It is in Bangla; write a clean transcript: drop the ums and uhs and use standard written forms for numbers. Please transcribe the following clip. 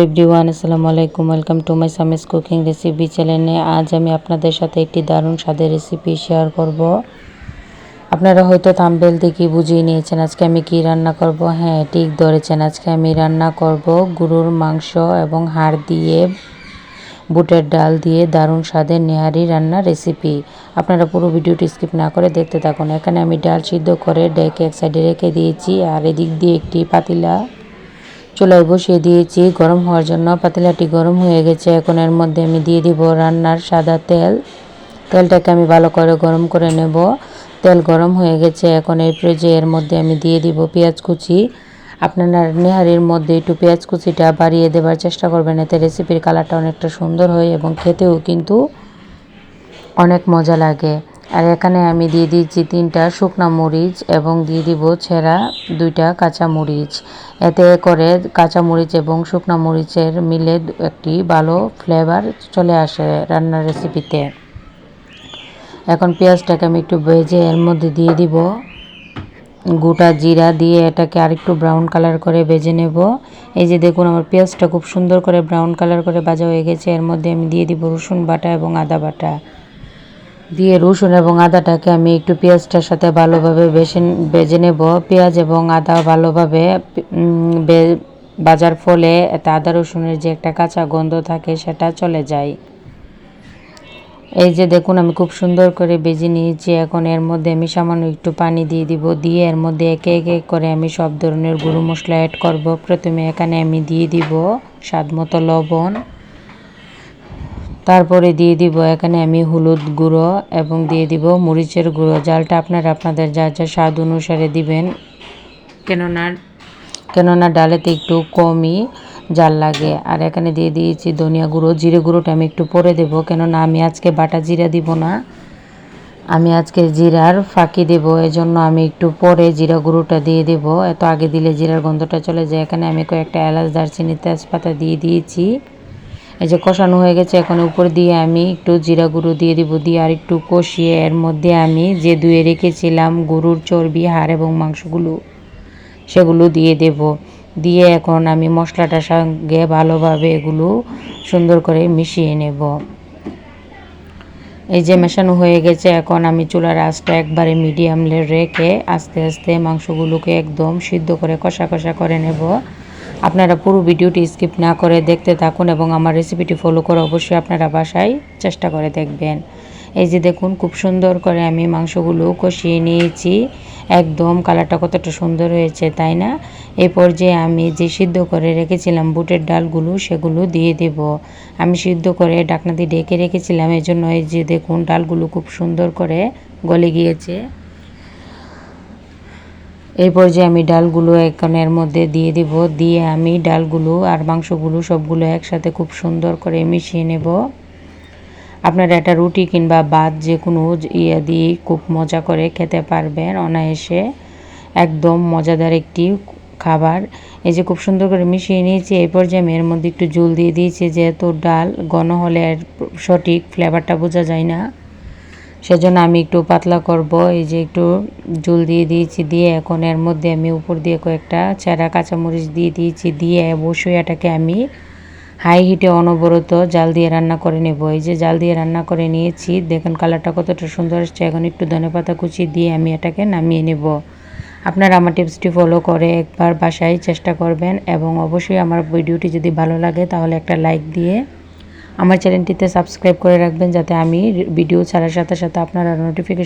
এভরিওয়ান, আসসালামু আলাইকুম। Welcome to my সামিস cooking recipe চ্যানেলে। আজ আমি আপনাদের সাথে একটি দারুণ স্বাদের রেসিপি শেয়ার করব। আপনারা হয়তো থাম্বনেল দেখে বুঝিয়ে নিয়েছেন আজকে আমি কি রান্না করব। হ্যাঁ, ঠিক ধরেছেন, আজকে আমি রান্না করব গরুর মাংস এবং হাড় দিয়ে বুটের ডাল দিয়ে দারুণ স্বাদের নেহারি রান্নার রেসিপি। আপনারা পুরো ভিডিওটি স্কিপ না করে দেখতে থাকুন। এখানে আমি ডাল সিদ্ধ করে ডেকে এক সাইডে রেখে দিয়েছি, আর এদিক দিয়ে একটি পাতিলা চুলায় বসিয়ে দিয়েছি গরম হওয়ার জন্য। পাতিলাটি গরম হয়ে গেছে। এখন এর মধ্যে আমি দিয়ে দিব রান্নার সাদা তেল। তেলটাকে আমি ভালো করে গরম করে নেব। তেল গরম হয়ে গেছে। এখন এই পর্যায়ে এর মধ্যে আমি দিয়ে দিব পেঁয়াজ কুচি। আপনারা নেহারির মধ্যে একটু পেঁয়াজ কুচিটা বাড়িয়ে দেবার চেষ্টা করবেন, এতে রেসিপির কালারটা অনেকটা সুন্দর হয় এবং খেতেও কিন্তু অনেক মজা লাগে। আর এখানে আমি দিয়ে দিয়েছি 3টা শুকনা মরিচ এবং দিয়ে দিব ছেঁড়া 2টা কাঁচা মরিচ। এতে করে কাঁচা মরিচ এবং শুকনা মরিচের মিলে একটি ভালো ফ্লেভার চলে আসে রান্নার রেসিপিতে। এখন পেঁয়াজটাকে আমি একটু ভেজে এর মধ্যে দিয়ে দিব গোটা জিরা দিয়ে এটাকে আরেকটু ব্রাউন কালার করে ভেজে নেব। এই যে দেখুন, আমার পেঁয়াজটা খুব সুন্দর করে ব্রাউন কালার করে ভাজা হয়ে গেছে। এর মধ্যে আমি দিয়ে দিব রসুন বাটা এবং আদা বাটা। দিয়ে রসুন এবং আদাটাকে আমি একটু পেঁয়াজটার সাথে ভালোভাবে ভেজে নেব। পেঁয়াজ এবং আদা ভালোভাবে ভাজার ফলে এতে আদা রসুনের যে একটা কাঁচা গন্ধ থাকে সেটা চলে যায়। এই যে দেখুন, আমি খুব সুন্দর করে ভেজে নিয়েছি। এখন এর মধ্যে আমি সামান্য একটু পানি দিয়ে দিব। দিয়ে এর মধ্যে একে একে করে আমি সব ধরনের গুঁড়ো মশলা অ্যাড করব। প্রথমে এখানে আমি দিয়ে দিব স্বাদমতো লবণ। তারপরে দিয়ে দিব এখানে আমি হলুদ গুঁড়ো এবং দিয়ে দিব মরিচের গুঁড়ো। জালটা আপনারা আপনাদের যা যা স্বাদ অনুসারে দিবেন, কেননা ডালেতে একটু কমই জাল লাগে। আর এখানে দিয়ে দিয়েছি ধনিয়া গুঁড়ো। জিরে গুঁড়োটা আমি একটু পরে দেবো, কেননা আমি আজকে বাটা জিরা দিব না, আমি আজকে জিরার ফাঁকি দেব। এজন্য আমি একটু পরে জিরা গুঁড়োটা দিয়ে দেব। এত আগে দিলে জিরার গন্ধটা চলে যায়। এখানে আমি কয়েকটা এলাচ, দারচিনি, তেজপাতা দিয়ে দিয়েছি। এই যে কষানো হয়ে গেছে। এখন উপর দিয়ে আমি একটু জিরা গুঁড়ো দিয়ে দিব। দিয়ে আর একটু কষিয়ে এর মধ্যে আমি যে ধুয়ে রেখেছিলাম গরুর চর্বি, হাড় এবং মাংসগুলো, সেগুলো দিয়ে দেব। দিয়ে এখন আমি মশলাটার সঙ্গে ভালোভাবে এগুলো সুন্দর করে মিশিয়ে নেব। এই যে মেশানো হয়ে গেছে। এখন আমি চুলার আঁচটা একবারে মিডিয়াম রেখে আস্তে আস্তে মাংসগুলোকে একদম সিদ্ধ করে কষা কষা করে নেব। আপনারা পুরো ভিডিওটি স্কিপ না করে দেখতে থাকুন এবং আমার রেসিপিটি ফলো করে অবশ্যই আপনারা বাসায় চেষ্টা করে দেখবেন। এই যে দেখুন, খুব সুন্দর করে আমি মাংসগুলো কষিয়ে নিয়েছি। একদম কালারটা কতটা সুন্দর হয়েছে, তাই না? এই পর্যায়ে আমি যে সিদ্ধ করে রেখেছিলাম বুটের ডালগুলো, সেগুলো দিয়ে দেব। আমি সিদ্ধ করে ঢাকনা দিয়ে ঢেকে রেখেছিলাম, এই জন্য এই যে দেখুন ডালগুলো খুব সুন্দর করে গলে গিয়েছে। এই পর্যায়ে আমি ডালগুলো এখন এর মধ্যে দিয়ে দিব। দিয়ে আমি ডালগুলো আর মাংসগুলো সবগুলো একসাথে খুব সুন্দর করে মিশিয়ে নেব। আপনারা এটা রুটি কিংবা ভাত যে কোনো দিয়ে খুব মজা করে খেতে পারবেন অনায়াসে। একদম মজাদার একটি খাবার। এই যে খুব সুন্দর করে মিশিয়ে নিয়েছি। এই পর্যায়ে আমি এর মধ্যে একটু ঝোল দিয়ে দিয়েছি, যেহেতু ডাল ঘন হলে এর সঠিক ফ্লেভারটা বোঝা যায় না, সেজন্য আমি একটু পাতলা করব। এই যে একটু ঝোল দিয়ে দিয়েছি। দিয়ে এখন এর মধ্যে আমি উপর দিয়ে কয়েকটা ছেঁড়া কাঁচামরিচ দিয়ে দিয়েছি। দিয়ে অবশ্যই এটাকে আমি হাই হিটে অনবরত জাল দিয়ে রান্না করে নেব। এই যে জাল দিয়ে রান্না করে নিয়েছি, দেখুন কালারটা কতটা সুন্দর আসছে। এখন একটু ধনেপাতা কুচি দিয়ে আমি এটাকে নামিয়ে নেব। আপনারা আমার টিপসটি ফলো করে একবার বাসায় চেষ্টা করবেন এবং অবশ্যই আমার ভিডিওটি যদি ভালো লাগে তাহলে একটা লাইক দিয়ে আমার চ্যানেলটিতে সাবস্ক্রাইব করে রাখবেন, যাতে আমি ভিডিও ছাড়ার সাথে সাথে আপনারা নোটিফিকেশন